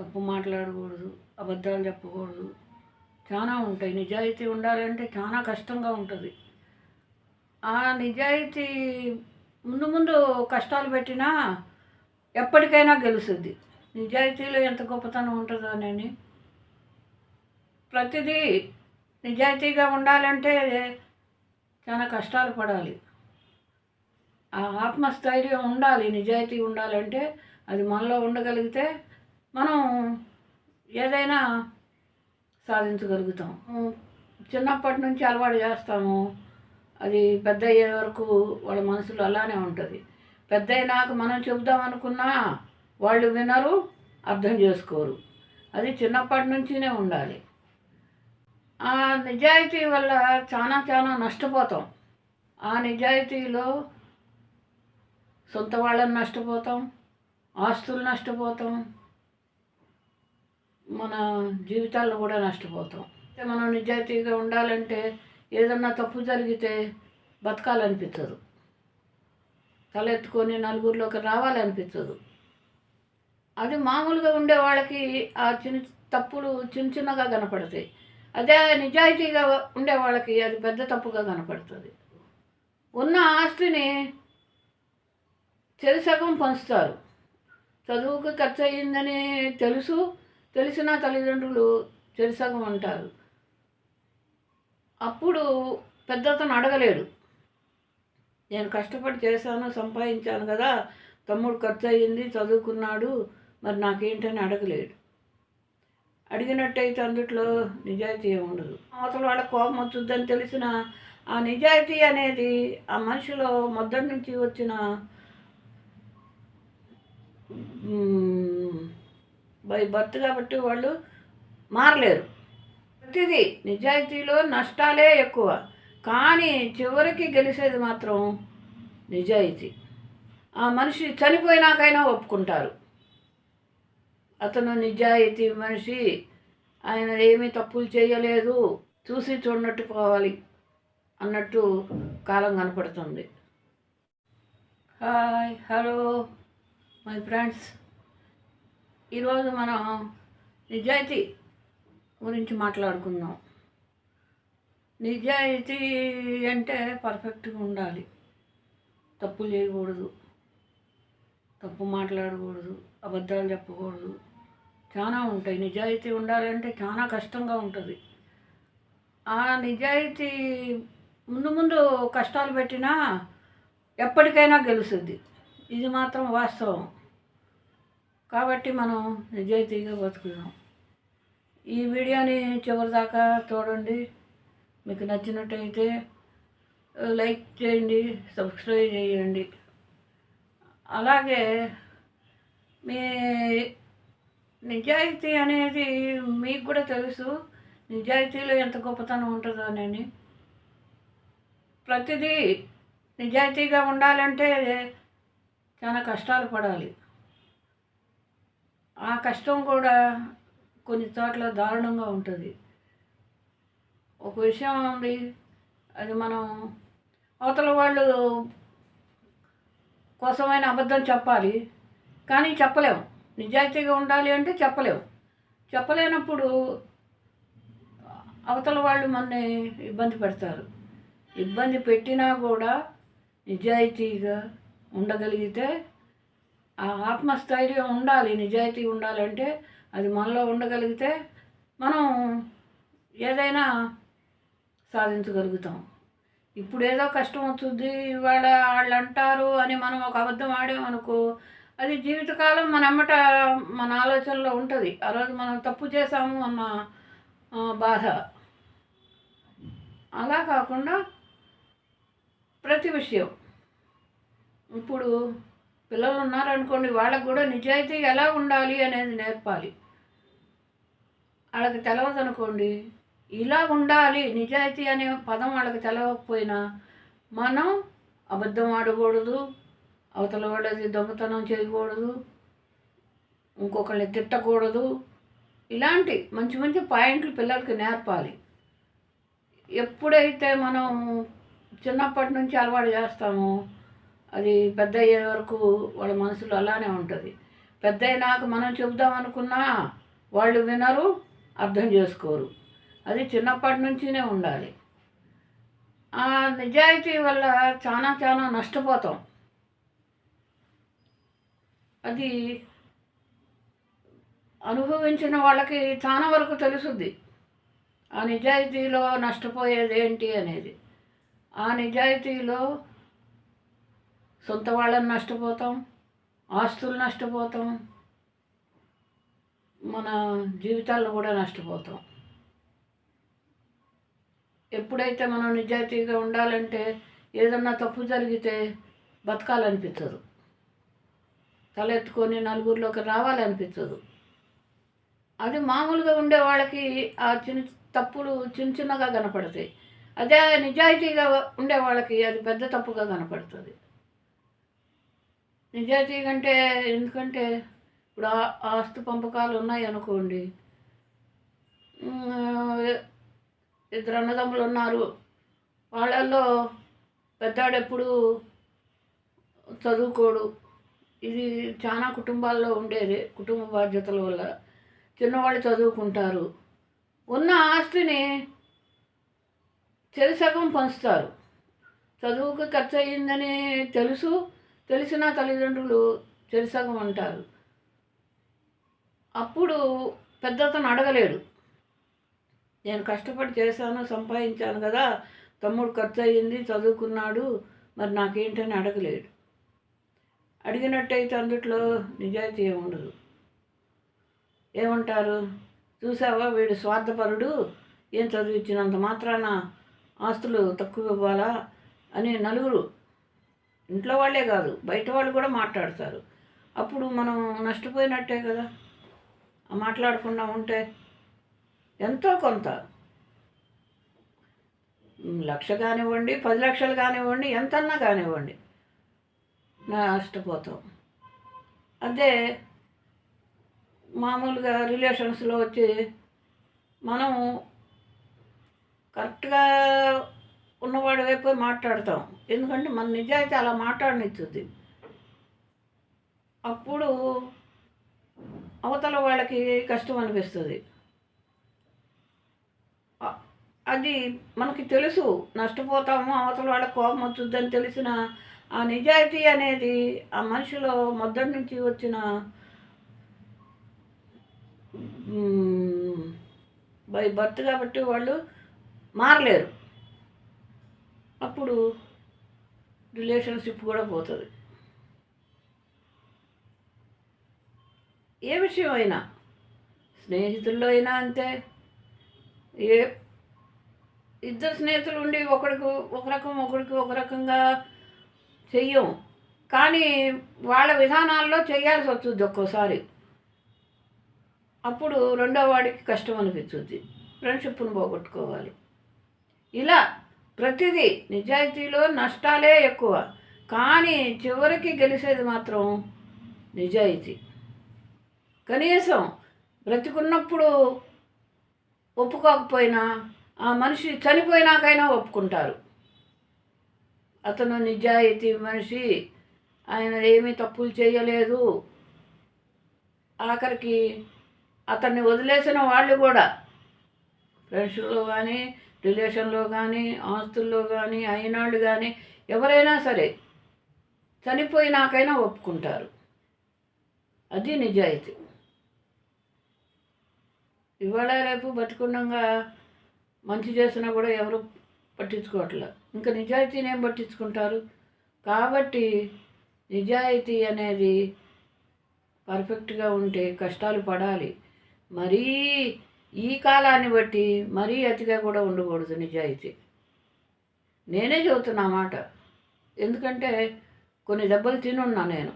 తప్పు మాట్లాడకూడదు, అబద్ధాలు చెప్పకూడదు. చాలా ఉంటాయి. నిజాయితీ ఉండాలంటే చాలా కష్టంగా ఉంటుంది. ఆ నిజాయితీ ముందు ముందు కష్టాలు పెట్టినా ఎప్పటికైనా గెలుస్తుంది. నిజాయితీలో ఎంత గొప్పతనం ఉంటుందోనని ప్రతిదీ నిజాయితీగా ఉండాలంటే చాలా కష్టాలు పడాలి. ఆ ఆత్మస్థైర్యం ఉండాలి. నిజాయితీ ఉండాలంటే అది మనలో ఉండగలిగితే మనం ఏదైనా సాధించగలుగుతాం. చిన్నప్పటి నుంచి అలవాటు చేస్తాము, అది పెద్ద అయ్యే వరకు వాళ్ళ మనసులో అలానే ఉంటుంది. పెద్ద అయినాక మనం చెబుదాం అనుకున్నా వాళ్ళు వినరు, అర్థం చేసుకోరు. అది చిన్నప్పటి నుంచినే ఉండాలి. ఆ నిజాయితీ వల్ల చాలా చాలా నష్టపోతాం. ఆ నిజాయితీలో సొంత వాళ్ళని నష్టపోతాం, ఆస్తులు నష్టపోతాం, మన జీవితాల్లో కూడా నష్టపోతాం. మనం నిజాయితీగా ఉండాలంటే ఏదన్నా తప్పు జరిగితే బతకాలనిపించదు, తలెత్తుకొని నలుగురిలోకి రావాలనిపించదు. అది మామూలుగా ఉండే వాళ్ళకి ఆ తప్పులు చిన్నగా కనపడతాయి. అదే నిజాయితీగా ఉండే వాళ్ళకి అది పెద్ద తప్పుగా కనపడుతుంది. ఉన్న ఆస్తిని చెరిసగం పంచుతారు. చదువుకు ఖర్చు అయ్యిందని తెలిసిన తల్లిదండ్రులు చెరిసగం అంటారు. అప్పుడు పెద్దతను అడగలేడు, నేను కష్టపడి చేశాను, సంపాదించాను కదా, తమ్ముడు ఖర్చు అయ్యింది, చదువుకున్నాడు, మరి నాకేంటని అడగలేడు. అడిగినట్టయితే అందుట్లో నిజాయితీ ఉండదు. అవతల వాళ్ళ కోపం వస్తుందని తెలిసిన ఆ నిజాయితీ అనేది ఆ మనిషిలో మొదటి నుంచి వచ్చిన బై బర్త్ కాబట్టి వాళ్ళు మారలేరు. ప్రతిదీ నిజాయితీలో నష్టాలే ఎక్కువ, కానీ చివరికి గెలిచేది మాత్రం నిజాయితీ. ఆ మనిషి చనిపోయినాకైనా ఒప్పుకుంటారు, అతను నిజాయితీ మనిషి, ఆయన ఏమీ తప్పులు చేయలేదు, చూసి చూడనట్టు పోవాలి అన్నట్టు కాలం కనపడుతుంది. Hi, hello my friends. ఈరోజు మనం నిజాయితీ గురించి మాట్లాడుకుందాం. నిజాయితీ అంటే పర్ఫెక్ట్గా ఉండాలి, తప్పులు చేయకూడదు, తప్పు మాట్లాడకూడదు, అబద్ధాలు చెప్పకూడదు. చాలా ఉంటాయి. నిజాయితీ ఉండాలంటే చాలా కష్టంగా ఉంటుంది. ఆ నిజాయితీ ముందు ముందు కష్టాలు పెట్టినా ఎప్పటికైనా గెలుస్తుంది. ఇది మాత్రం వాస్తవం. కాబట్టి మనం నిజాయితీగా బతుకుదాం. ఈ వీడియోని చివరిదాకా చూడండి. మీకు నచ్చినట్టయితే లైక్ చేయండి, సబ్స్క్రైబ్ చేయండి. అలాగే మీ నిజాయితీ అనేది మీకు కూడా తెలుసు, నిజాయితీలో ఎంత గొప్పతనం ఉంటుందో అని. ప్రతిదీ నిజాయితీగా ఉండాలంటే చాలా కష్టాలు పడాలి. ఆ కష్టం కూడా కొన్ని చోట్ల దారుణంగా ఉంటుంది. ఒక విషయం ఉంది, అది మనం అవతల వాళ్ళు కోసమైన అబద్ధం చెప్పాలి, కానీ చెప్పలేము. నిజాయితీగా ఉండాలి అంటే చెప్పలేనప్పుడు అవతల వాళ్ళు మనని ఇబ్బంది పెడతారు. ఇబ్బంది పెట్టినా కూడా నిజాయితీగా ఉండగలిగితే ఆ ఆత్మస్థైర్యం ఉండాలి. నిజాయితీ ఉండాలంటే అది మనలో ఉండగలిగితే మనం ఏదైనా సాధించగలుగుతాం. ఇప్పుడు ఏదో కష్టం వస్తుంది, వాళ్ళు అంటారు అని మనం ఒక అబద్ధం ఆడామనుకో, అది జీవితకాలం మన ఆలోచనలో ఉంటుంది. ఆ రోజు మనం తప్పు చేశాము అన్న బాధ. అలా కాకుండా ప్రతి విషయం, ఇప్పుడు పిల్లలు ఉన్నారనుకోండి, వాళ్ళకు కూడా నిజాయితీ ఎలా ఉండాలి అనేది నేర్పాలి. వాళ్ళకి తెలవదనుకోండి, ఇలా ఉండాలి నిజాయితీ అనే పదం వాళ్ళకి తెలవకపోయినా మనం అబద్ధం ఆడకూడదు, అవతల వాళ్ళది దొంగతనం చేయకూడదు, ఇంకొకళ్ళని తిట్టకూడదు. ఇలాంటి మంచి మంచి పాయింట్లు పిల్లలకి నేర్పాలి. ఎప్పుడైతే మనం చిన్నప్పటి నుంచి అలవాటు చేస్తామో అది పెద్ద అయ్యే వరకు వాళ్ళ మనసులో అలానే ఉంటుంది. పెద్దయినాక మనం చెబుదాం అనుకున్నా వాళ్ళు వినరు, అర్థం చేసుకోరు. అది చిన్నప్పటి నుంచినే ఉండాలి. ఆ నిజాయితీ వల్ల చాలా చాలా నష్టపోతాం. అది అనుభవించిన వాళ్ళకి చాలా వరకు తెలుసుద్ది. ఆ నిజాయితీలో నష్టపోయేది ఏంటి అనేది. ఆ నిజాయితీలో సొంత వాళ్ళని నష్టపోతాం, ఆస్తులు నష్టపోతాం, మన జీవితాల్లో కూడా నష్టపోతాం. ఎప్పుడైతే మనం నిజాయితీగా ఉండాలంటే ఏదన్నా తప్పు జరిగితే బతకాలనిపించదు, తలెత్తుకొని నలుగురిలోకి రావాలనిపించదు. అది మామూలుగా ఉండే వాళ్ళకి ఆ తప్పులు చిన్న చిన్నగా కనపడతాయి. అదే నిజాయితీగా ఉండే వాళ్ళకి అది పెద్ద తప్పుగా కనపడుతుంది. నిజాయితీ కంటే ఎందుకంటే ఇప్పుడు ఆస్తి పంపకాలు ఉన్నాయి అనుకోండి, ఇద్దరు అన్నదమ్ములు ఉన్నారు, వాళ్ళల్లో పెద్దాడెప్పుడు చదువుకోడు. ఇది చాలా కుటుంబాల్లో ఉండేది. కుటుంబ బాధ్యతల వల్ల చిన్నవాళ్ళు చదువుకుంటారు. ఉన్న ఆస్తిని చెరిసగం పంచుతారు. చదువుకు ఖర్చు అయ్యిందని తెలిసిన తల్లిదండ్రులు చెరిసగం అంటారు. అప్పుడు పెద్దతను అడగలేడు, నేను కష్టపడి చేశాను, సంపాదించాను కదా, తమ్ముడు ఖర్చు అయ్యింది, చదువుకున్నాడు, మరి నాకేంటని అడగలేడు. అడిగినట్టయితే అందుట్లో నిజాయితీ ఏముండదు. ఏమంటారు, చూసావా వీడు స్వార్థపరుడు, ఏం చదివించినంత మాత్రాన ఆస్తులు తక్కువ ఇవ్వాలా అని నలుగురు, ఇంట్లో వాళ్ళే కాదు బయట వాళ్ళు కూడా మాట్లాడతారు. అప్పుడు మనం నష్టపోయినట్టే కదా. మాట్లాడకుండా ఉంటే ఎంతో కొంత 1,00,000 కానివ్వండి, 10 లక్షలు కానివ్వండి, ఎంతన్నా కానివ్వండి నష్టపోతాం. అదే మామూలుగా రిలేషన్స్లో వచ్చి మనం కరెక్ట్గా ఉన్నవాడి వైపు మాట్లాడతాం. ఎందుకంటే మన నిజాయితీ అలా మాట్లాడనిచ్చుద్ది. అప్పుడు అవతల వాళ్ళకి కష్టం అనిపిస్తుంది. అది మనకి తెలుసు, నష్టపోతాము, అవతల వాళ్ళకి కోపం వస్తుందని తెలిసిన ఆ నిజాయితీ అనేది ఆ మనిషిలో మొదటి నుంచి వచ్చిన బై బర్త్ కాబట్టి వాళ్ళు మారలేరు. అప్పుడు రిలేషన్షిప్ కూడా పోతుంది. ఏ విషయం అయినా, స్నేహితుల్లో అయినా అంతే. ఏ ఇద్దరు స్నేహితులు ఉండి ఒకరికి ఒక రకంగా చెయ్యం, కానీ వాళ్ళ విధానాల్లో చేయాల్సి వస్తుంది ఒక్కోసారి. అప్పుడు రెండో వాడికి కష్టం అనిపించుద్ది, ఫ్రెండ్షిప్ను పోగొట్టుకోవాలి. ఇలా ప్రతిదీ నిజాయితీలో నష్టాలే ఎక్కువ, కానీ చివరికి గెలిచేది మాత్రం నిజాయితీ. కనీసం బ్రతికున్నప్పుడు ఒప్పుకోకపోయినా ఆ మనిషి చనిపోయినాకైనా ఒప్పుకుంటారు, అతను నిజాయితీ మనిషి, ఆయన ఏమీ తప్పులు చేయలేదు. ఆఖరికి అతన్ని వదిలేసిన వాళ్ళు కూడా ఫ్రెండ్స్లో కానీ, రిలేషన్లో కానీ, ఆస్తుల్లో కానీ, అయినాళ్ళు కానీ ఎవరైనా సరే చనిపోయినాకైనా ఒప్పుకుంటారు. అది నిజాయితీ. ఇవాళ రేపు బతికుండగా మంచి చేసినా కూడా ఎవరు పట్టించుకోవట్లే, ఇంకా నిజాయితీని ఏం పట్టించుకుంటారు. కాబట్టి నిజాయితీ అనేది పర్ఫెక్ట్గా ఉంటే కష్టాలు పడాలి. మరీ ఈ కాలాన్ని బట్టి మరీ అతిగా కూడా ఉండకూడదు నిజాయితీ. నేనే చెబుతున్నా మాట, ఎందుకంటే కొన్ని దెబ్బలు తినున్నా నేను.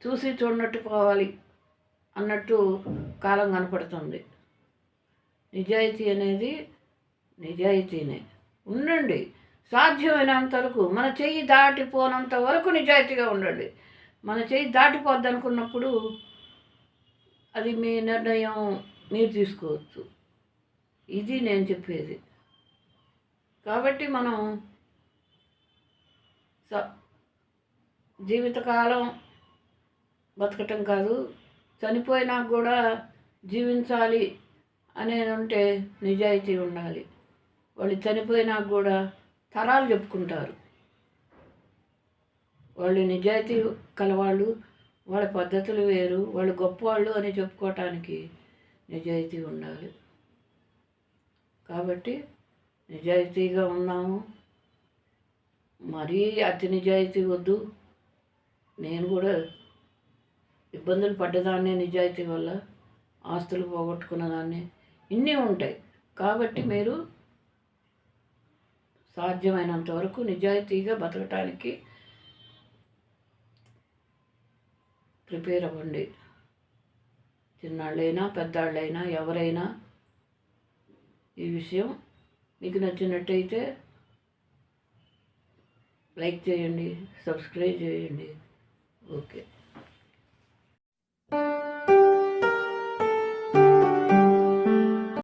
చూసి చూడనట్టు పోవాలి అన్నట్టు కాలం కనపడుతుంది. నిజాయితీ అనేది నిజాయితీనే ఉండండి. సాధ్యమైనంత వరకు మన చెయ్యి దాటిపోనంత వరకు నిజాయితీగా ఉండండి. మన చెయ్యి దాటిపోద్ది అనుకున్నప్పుడు అది మీ నిర్ణయం, మీరు తీసుకోవచ్చు. ఇది నేను చెప్పేది. కాబట్టి మనం జీవితకాలం బతకటం కాదు, చనిపోయినాక కూడా జీవించాలి అనేది ఉంటే నిజాయితీ ఉండాలి. వాళ్ళు చనిపోయినాక కూడా తరాలు చెప్పుకుంటారు. వాళ్ళు నిజాయితీ కలవాళ్ళు, వాళ్ళ పద్ధతులు వేరు, వాళ్ళు గొప్పవాళ్ళు అని చెప్పుకోవటానికి నిజాయితీ ఉండాలి. కాబట్టి నిజాయితీగా ఉన్నాము. మరీ అతి నిజాయితీ వద్దు. నేను కూడా ఇబ్బందులు పడ్డదాన్నే నిజాయితీ వల్ల, ఆస్తులు పోగొట్టుకున్నదాన్ని, ఇన్ని ఉంటాయి. కాబట్టి మీరు సాధ్యమైనంత వరకు నిజాయితీగా బతకటానికి ప్రిపేర్ అవ్వండి. చిన్నాళ్ళైనా పెద్దాళ్ళైనా ఎవరైనా. ఈ విషయం మీకు నచ్చినట్టయితే లైక్ చేయండి, సబ్స్క్రైబ్ చేయండి. ఓకే.